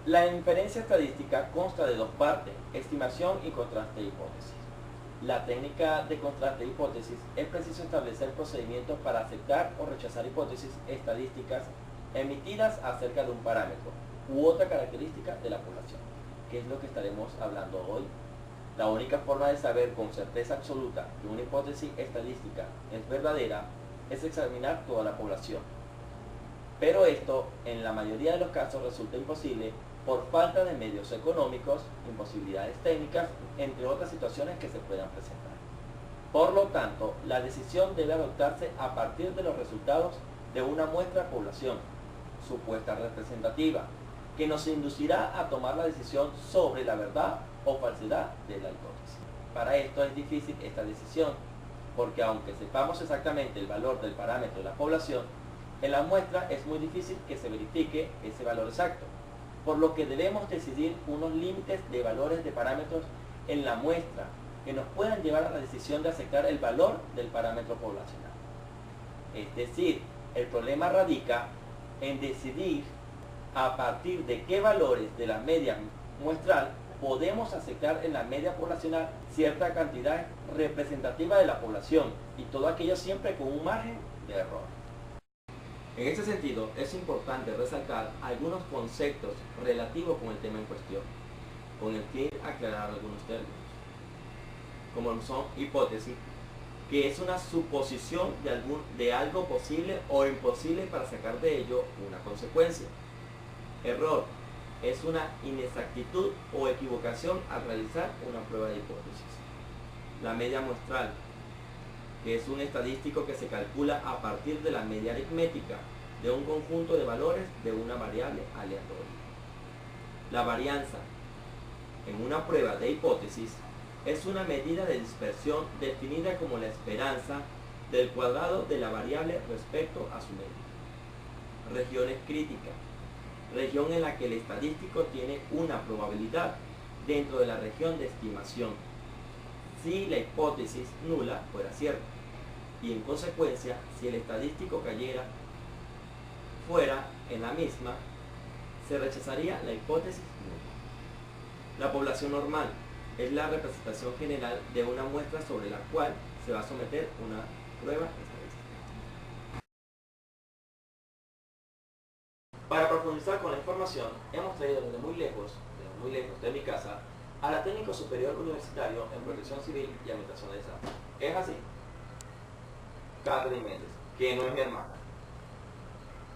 La inferencia estadística consta de dos partes, estimación y contraste de hipótesis. La técnica de contraste de hipótesis es preciso establecer procedimientos para aceptar o rechazar hipótesis estadísticas emitidas acerca de un parámetro u otra característica de la población, que es lo que estaremos hablando hoy. La única forma de saber con certeza absoluta que una hipótesis estadística es verdadera es examinar toda la población. Pero esto, en la mayoría de los casos, resulta imposible por falta de medios económicos, imposibilidades técnicas, entre otras situaciones que se puedan presentar. Por lo tanto, la decisión debe adoptarse a partir de los resultados de una muestra de población, supuesta representativa, que nos inducirá a tomar la decisión sobre la verdad o falsedad de la hipótesis. Para esto es difícil esta decisión, porque aunque sepamos exactamente el valor del parámetro de la población, en la muestra es muy difícil que se verifique ese valor exacto, por lo que debemos decidir unos límites de valores de parámetros en la muestra que nos puedan llevar a la decisión de aceptar el valor del parámetro poblacional. Es decir, el problema radica en decidir a partir de qué valores de la media muestral podemos aceptar en la media poblacional cierta cantidad representativa de la población, y todo aquello siempre con un margen de error. En este sentido, es importante resaltar algunos conceptos relativos con el tema en cuestión, con el fin de aclarar algunos términos, como son hipótesis, que es una suposición de algo posible o imposible para sacar de ello una consecuencia. Error es una inexactitud o equivocación al realizar una prueba de hipótesis. La media muestral, que es un estadístico que se calcula a partir de la media aritmética de un conjunto de valores de una variable aleatoria. La varianza en una prueba de hipótesis es una medida de dispersión definida como la esperanza del cuadrado de la variable respecto a su media. Regiones críticas, región en la que el estadístico tiene una probabilidad dentro de la región de estimación, si la hipótesis nula fuera cierta, y en consecuencia, si el estadístico cayera fuera en la misma, se rechazaría la hipótesis nula. La población normal es la representación general de una muestra sobre la cual se va a someter una prueba estadística. Para profundizar con la información, hemos traído desde muy lejos de mi casa, a la Técnico Superior Universitario en Protección Civil y Administración de Desastres. ¿Es así? Catherine Méndez, que no es mi hermana,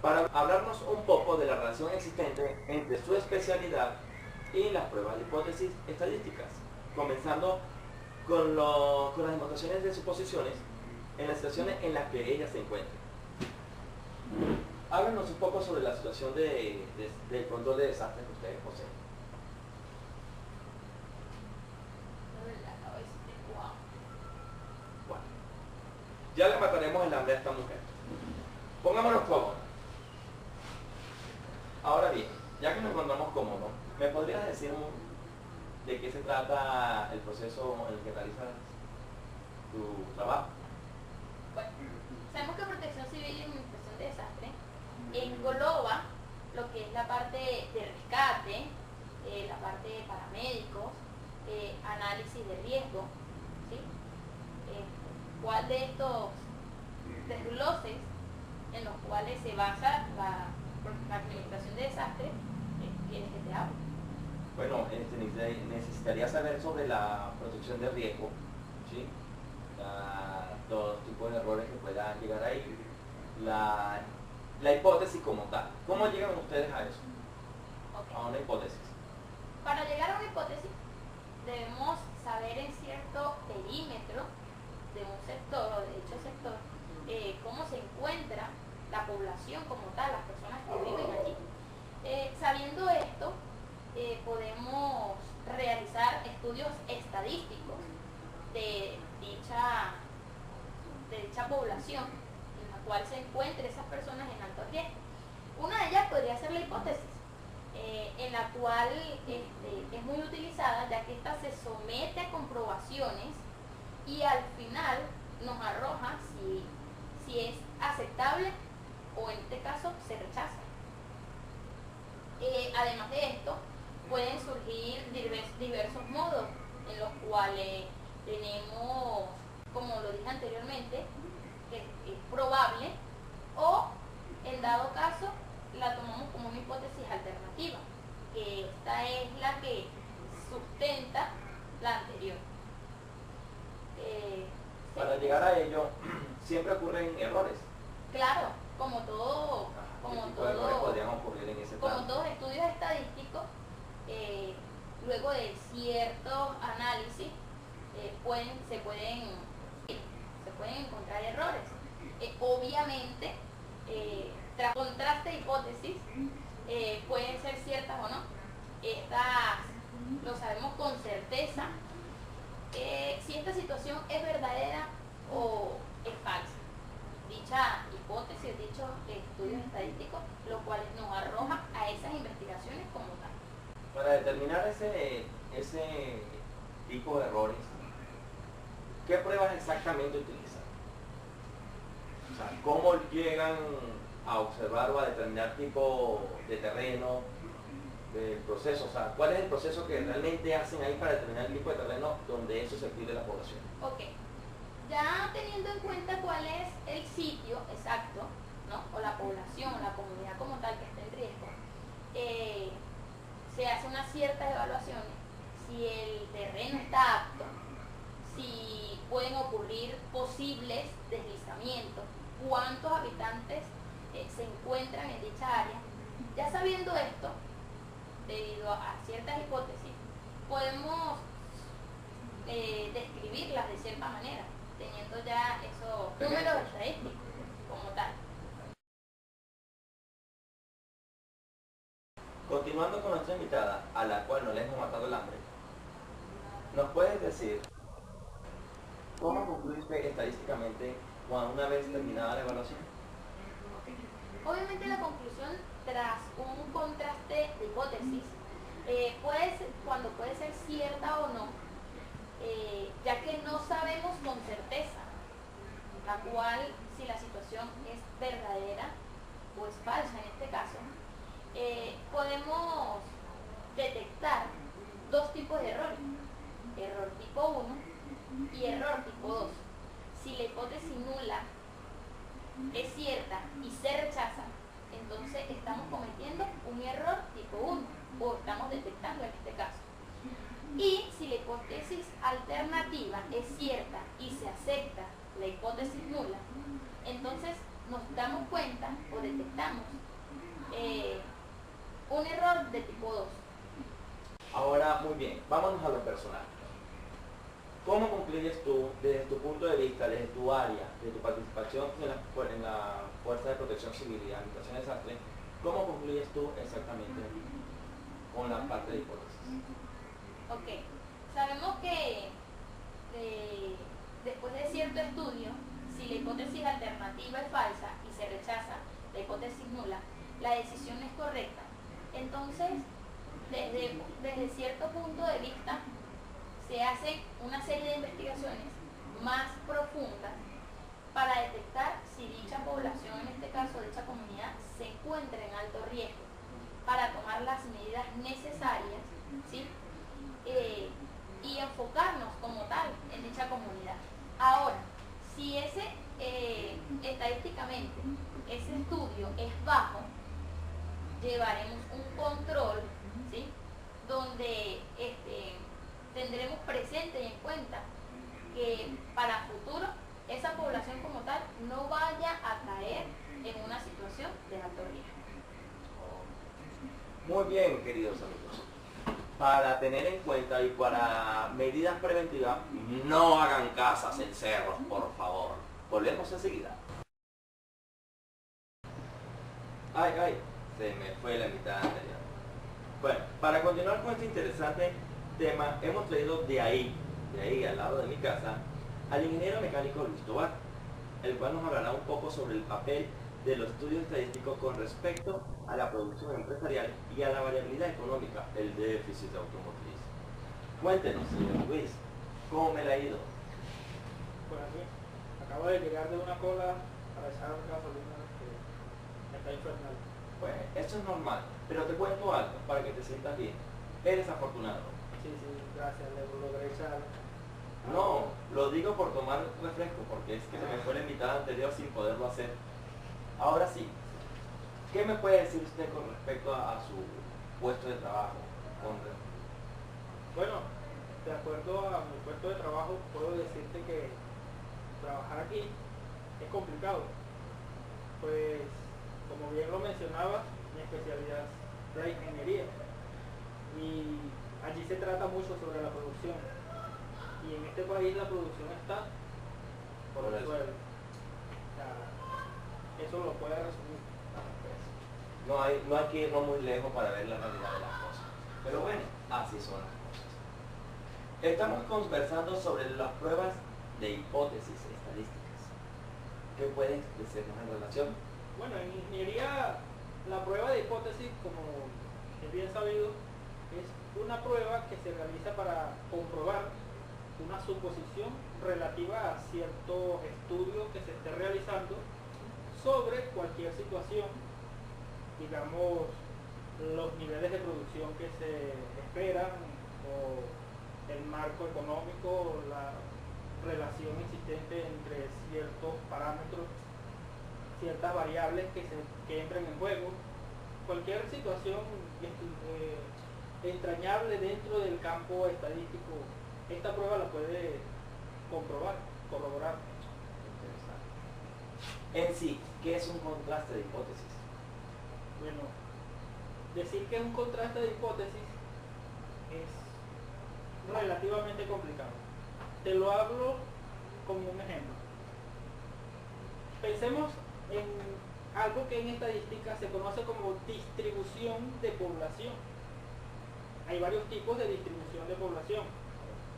para hablarnos un poco de la relación existente entre su especialidad y las pruebas de hipótesis estadísticas, comenzando con las demostraciones de suposiciones en las situaciones en las que ella se encuentra. Háblanos un poco sobre la situación del control de desastres que ustedes poseen. Bueno, ya le mataremos el hambre a esta mujer. Pongámonos cómodos. Ahora bien, ya que nos encontramos cómodos, ¿me podrías decir de qué se trata el proceso en el que realizas tu trabajo? Bueno, sabemos que Protección Civil y Administración de Desastres engloba lo que es la parte de rescate, la parte de paramédicos, análisis de riesgo, ¿sí? ¿Cuál de estos desgloses en los cuales se basa la administración de desastres quieres que te hable? Bueno, necesitaría saber sobre la protección de riesgo, ¿sí? Todos los tipos de errores que puedan llegar ahí, la hipótesis como tal. ¿Cómo llegan ustedes a eso? Okay. A una hipótesis. Para llegar a una hipótesis debemos saber en cierto perímetro de un sector o de dicho sector cómo se encuentra la población como tal, las personas que viven allí. Sabiendo esto, podemos realizar estudios estadísticos de dicha población en la cual se encuentren esas personas en alto riesgo. Una de ellas podría ser la hipótesis, en la cual es muy utilizada, ya que ésta se somete a comprobaciones y al final nos arroja si es aceptable o en este caso se rechaza. Además de esto, pueden surgir diversos modos en los cuales tenemos, como lo dije anteriormente, que es probable, o en dado caso la tomamos como una hipótesis alternativa, que esta es la que sustenta la anterior. Para llegar a ello, siempre ocurren errores. Claro, como todo, Errores podrían ocurrir en ese como plano. todos estudios estadísticos, luego de ciertos análisis se pueden encontrar errores. Obviamente, tras contraste de hipótesis, pueden ser ciertas o no. Estas lo sabemos con certeza si esta situación es verdadera o es falsa. Dicha hipótesis, dichos estudios estadísticos, lo cual nos arroja a esas investigaciones como tal. Para determinar ese tipo de errores, ¿qué pruebas exactamente utilizan? O sea, ¿cómo llegan a observar o a determinar tipo de terreno, del proceso? O sea, ¿cuál es el proceso que realmente hacen ahí para determinar el tipo de terreno donde es susceptible la población? Ok, ya teniendo en cuenta cuál es el sitio exacto, ¿no? O la población, o la comunidad como tal que está en riesgo, se hace unas ciertas evaluaciones, si el terreno está apto, si pueden ocurrir posibles deslizamientos, cuántos habitantes se encuentran en dicha área. Ya sabiendo esto, debido a ciertas hipótesis, podemos describirlas de cierta manera, teniendo ya esos números estadísticos como tal. Continuando con nuestra invitada, a la cual no le hemos matado el hambre, ¿nos puedes decir cómo concluiste estadísticamente una vez terminada la evaluación? Obviamente la conclusión, tras un contraste de hipótesis, cuando puede ser cierta o no, ya que no sabemos con certeza la cual, si la situación es verdadera o es falsa en este caso, podemos detectar dos tipos de errores: error tipo 1 y error tipo 2. Si la hipótesis nula es cierta y se rechaza, entonces estamos cometiendo un error tipo 1, o estamos detectando en este caso. Y si la hipótesis alternativa es cierta y se acepta la hipótesis nula, entonces nos damos cuenta o detectamos un error de tipo 2. Ahora, muy bien, vámonos a lo personal. ¿Cómo concluyes tú, desde tu punto de vista, desde tu área, de tu participación en la Fuerza de Protección Civil y Administración de Desastres, cómo concluyes tú exactamente con la parte de hipótesis? Ok, sabemos que después de cierto estudio, si la hipótesis alternativa es falsa y se rechaza la hipótesis nula, la decisión es correcta. Entonces, desde cierto punto de vista, se hacen una serie de investigaciones más profundas para detectar si dicha población, en este caso dicha comunidad, se encuentra en alto riesgo, para tomar las medidas necesarias, ¿sí? Y enfocarnos como tal en dicha comunidad. Ahora, si estadísticamente ese estudio es bajo, llevaremos un control, ¿sí? Donde tendremos presente y en cuenta que para futuro esa población como tal no vaya a caer en una situación de alto riesgo. Muy bien, queridos amigos. Para tener en cuenta y para medidas preventivas, no hagan casas en cerros, por favor. Volvemos enseguida. Ay, se me fue la mitad anterior. Bueno, para continuar con este interesante tema, hemos traído de ahí al lado de mi casa, al ingeniero mecánico Luis Tobar, el cual nos hablará un poco sobre el papel de los estudios estadísticos con respecto a la producción empresarial y a la variabilidad económica, el déficit automotriz. Cuéntenos, señor Luis, ¿cómo me la ha ido? Pues así, acabo de llegar de una cola para echar gasolina que está infernal. Pues eso es normal, pero te cuento algo para que te sientas bien. Eres afortunado. Sí, gracias, le logré echar. No, lo digo por tomar refresco, porque es que se me fue la invitada anterior sin poderlo hacer. Ahora sí, ¿qué me puede decir usted con respecto a su puesto de trabajo? Bueno, de acuerdo a mi puesto de trabajo, puedo decirte que trabajar aquí es complicado. Pues, como bien lo mencionaba, mi especialidad es la ingeniería. Y allí se trata mucho sobre la producción. Y en este país la producción está por el suelo. O sea, eso lo puede resumir. No hay que irnos muy lejos para ver la realidad de las cosas. Pero bueno, así son las cosas. Estamos conversando sobre las pruebas de hipótesis estadísticas. ¿Qué pueden decirnos en relación? Bueno, en ingeniería la prueba de hipótesis, como es bien sabido, es una prueba que se realiza para comprobar una suposición relativa a cierto estudio que se esté realizando sobre cualquier situación, digamos, los niveles de producción que se esperan o el marco económico, la relación existente entre ciertos parámetros, ciertas variables que entran en juego, cualquier situación entrañable dentro del campo estadístico, esta prueba la puede comprobar, corroborar. Interesante. En sí, ¿qué es un contraste de hipótesis? Bueno, decir que es un contraste de hipótesis es relativamente complicado. Te lo hablo como un ejemplo. Pensemos en algo que en estadística se conoce como distribución de población. Hay varios tipos de distribución de población.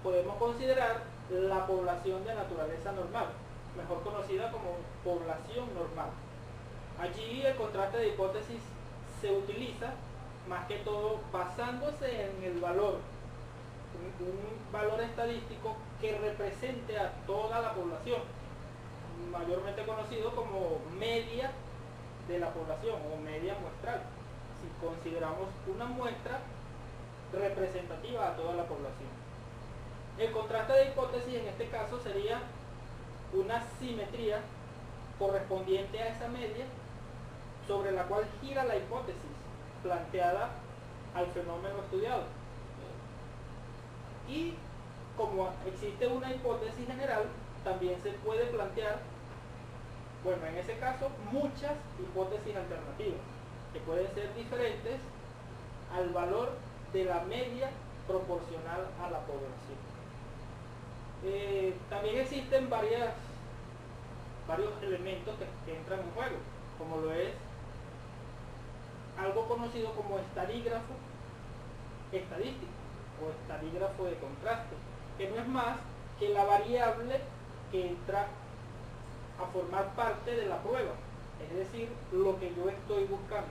Podemos considerar la población de naturaleza normal, mejor conocida como población normal. Allí el contraste de hipótesis se utiliza más que todo basándose en el valor, un valor estadístico que represente a toda la población, mayormente conocido como media de la población o media muestral, si consideramos una muestra representativa a toda la población. El contraste de hipótesis en este caso sería una simetría correspondiente a esa media sobre la cual gira la hipótesis planteada al fenómeno estudiado. Y como existe una hipótesis general, también se puede plantear, bueno, en ese caso, muchas hipótesis alternativas, que pueden ser diferentes al valor de la media proporcional a la población. También existen varios elementos que entran en juego, como lo es algo conocido como estadígrafo estadístico o estadígrafo de contraste, que no es más que la variable que entra a formar parte de la prueba, es decir, lo que yo estoy buscando.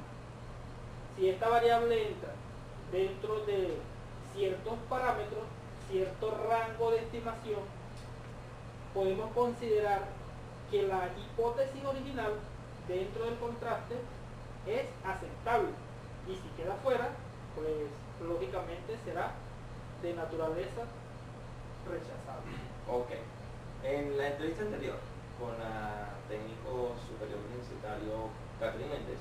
Si esta variable entra dentro de ciertos parámetros, cierto rango de estimación, podemos considerar que la hipótesis original dentro del contraste es aceptable, y si queda fuera, pues lógicamente será de naturaleza rechazable. Ok. En la entrevista anterior con la técnico superior universitario Catherine Méndez,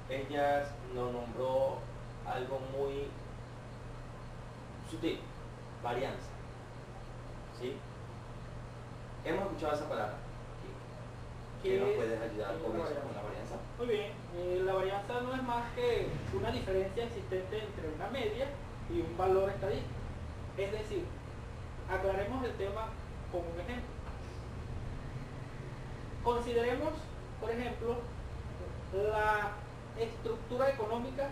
ella nos nombró algo muy sutil, varianza. ¿Sí? Hemos escuchado esa palabra. ¿Qué nos puedes ayudar con eso, con la varianza? Muy bien, la varianza no es más que una diferencia existente entre una media y un valor estadístico. Es decir, aclaremos el tema con un ejemplo. Consideremos, por ejemplo, la estructura económica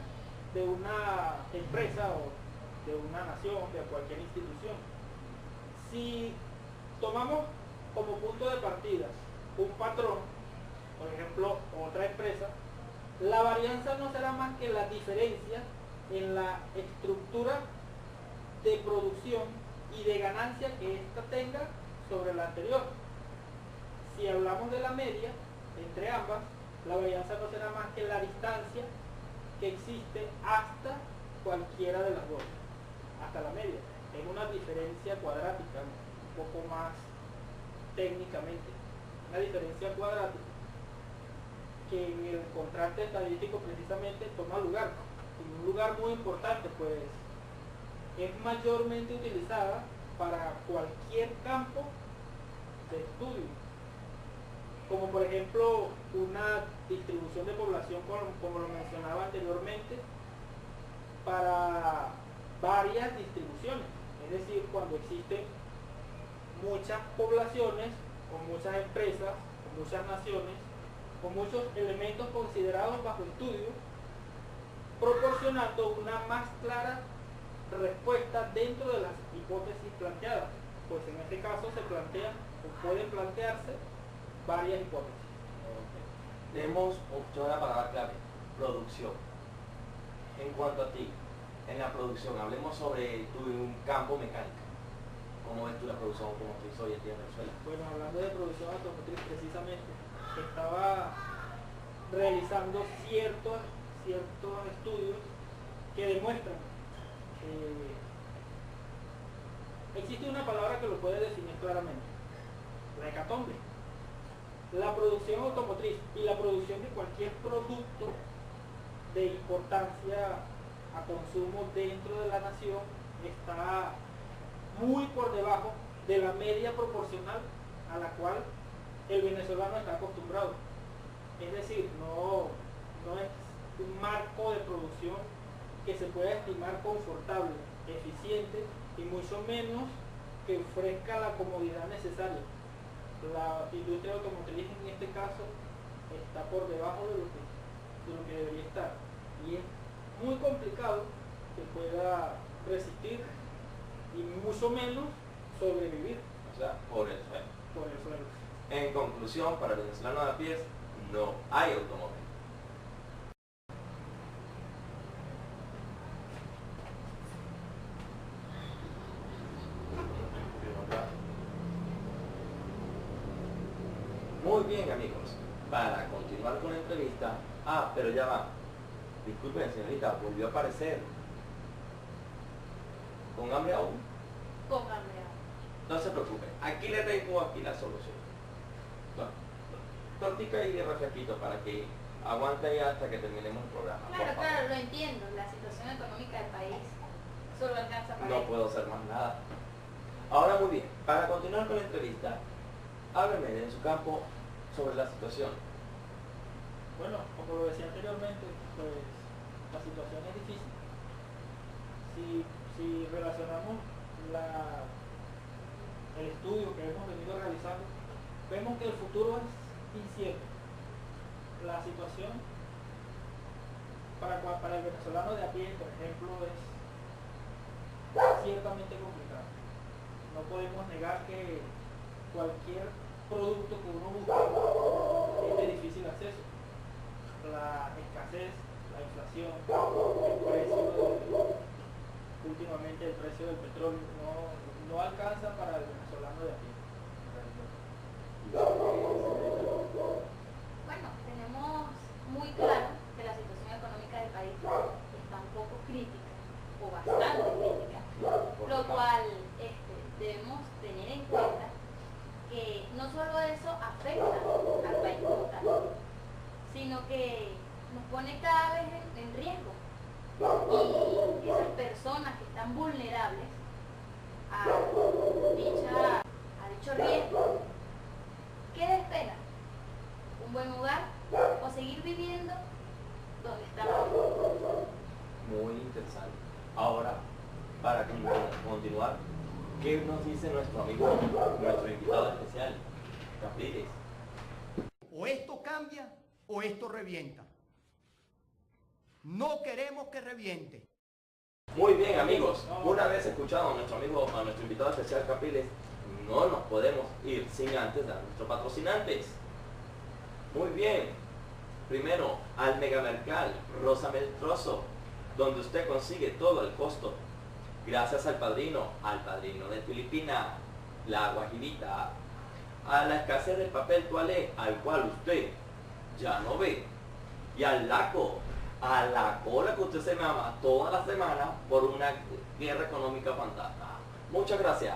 de una empresa o de una nación, de cualquier institución. Si tomamos como punto de partida un patrón, por ejemplo, otra empresa, la varianza no será más que la diferencia en la estructura de producción y de ganancia que ésta tenga sobre la anterior. Si hablamos de la media entre ambas, La varianza no será más que la distancia que existe hasta cualquiera de las dos, hasta la media. Es una diferencia cuadrática, un poco más técnicamente, una diferencia cuadrática que en el contraste estadístico precisamente toma lugar, en un lugar muy importante, pues es mayormente utilizada para cualquier campo de estudio, como por ejemplo una distribución de población, como lo mencionaba anteriormente, para varias distribuciones, es decir, cuando existen muchas poblaciones, o muchas empresas, o muchas naciones, o muchos elementos considerados bajo estudio, proporcionando una más clara respuesta dentro de las hipótesis planteadas, pues en este caso se plantean o pueden plantearse varias hipótesis. Tenemos opción a la palabra clave, producción. En cuanto a ti, en la producción, hablemos sobre tu campo mecánico. ¿Cómo ves tú la producción automotriz hoy en día en Venezuela? Bueno, hablando de producción automotriz precisamente, estaba realizando ciertos estudios que demuestran existe una palabra que lo puede definir claramente: la hecatombe. La producción automotriz y la producción de cualquier producto de importancia a consumo dentro de la nación está muy por debajo de la media proporcional a la cual el venezolano está acostumbrado. Es decir, no es un marco de producción que se pueda estimar confortable, eficiente y mucho menos que ofrezca la comodidad necesaria. La industria automotriz en este caso está por debajo de lo que debería estar, y es muy complicado que pueda resistir y mucho menos sobrevivir. O sea, por el suelo. Por el suelo. En conclusión, para el venezolano de a pie, no hay automóvil. Muy bien, amigos, para continuar con la entrevista, pero ya va, disculpen señorita, volvió a aparecer. ¿Con hambre aún? Con hambre. No se preocupe, aquí le tengo la solución. Tortica y de refresquito para que aguante ahí hasta que terminemos el programa. Claro, lo entiendo, la situación económica del país solo alcanza para No eso. puedo hacer más nada. Ahora muy bien, para continuar con la entrevista, hábleme de su campo sobre la situación. Bueno, como lo decía anteriormente, pues la situación es difícil. Si relacionamos el estudio que hemos venido realizando, vemos que el futuro es incierto. La situación para el venezolano de a pie, por ejemplo, es ciertamente complicada. No podemos negar que cualquier producto que uno busque es de difícil acceso. La escasez, la inflación, últimamente el precio del petróleo no alcanza para el venezolano de a pie. Bueno, tenemos muy claro que la situación económica del país está un poco crítica, o bastante crítica, lo cual debemos tener en cuenta que no solo eso afecta al país como tal, sino que nos pone cada vez en riesgo. Y esas personas que están vulnerables a dicho riesgo, ¿qué esperan? ¿Un buen hogar o seguir viviendo donde estamos? Muy interesante. Ahora, para continuar, ¿qué nos dice nuestro amigo, nuestro invitado especial, Capriles? O esto cambia o esto revienta. No queremos que reviente. Muy bien, amigos, una vez escuchado a nuestro invitado especial Capriles, no nos podemos ir sin antes dar nuestros patrocinantes. Muy bien, primero al Megamercal Rosa Meltroso, donde usted consigue todo el costo, gracias al padrino de Filipina, la Guajirita, a la escasez del papel toalé, al cual usted ya no ve. Y al laco, a la cola que usted se mama toda la semana por una guerra económica fantasma. Muchas gracias.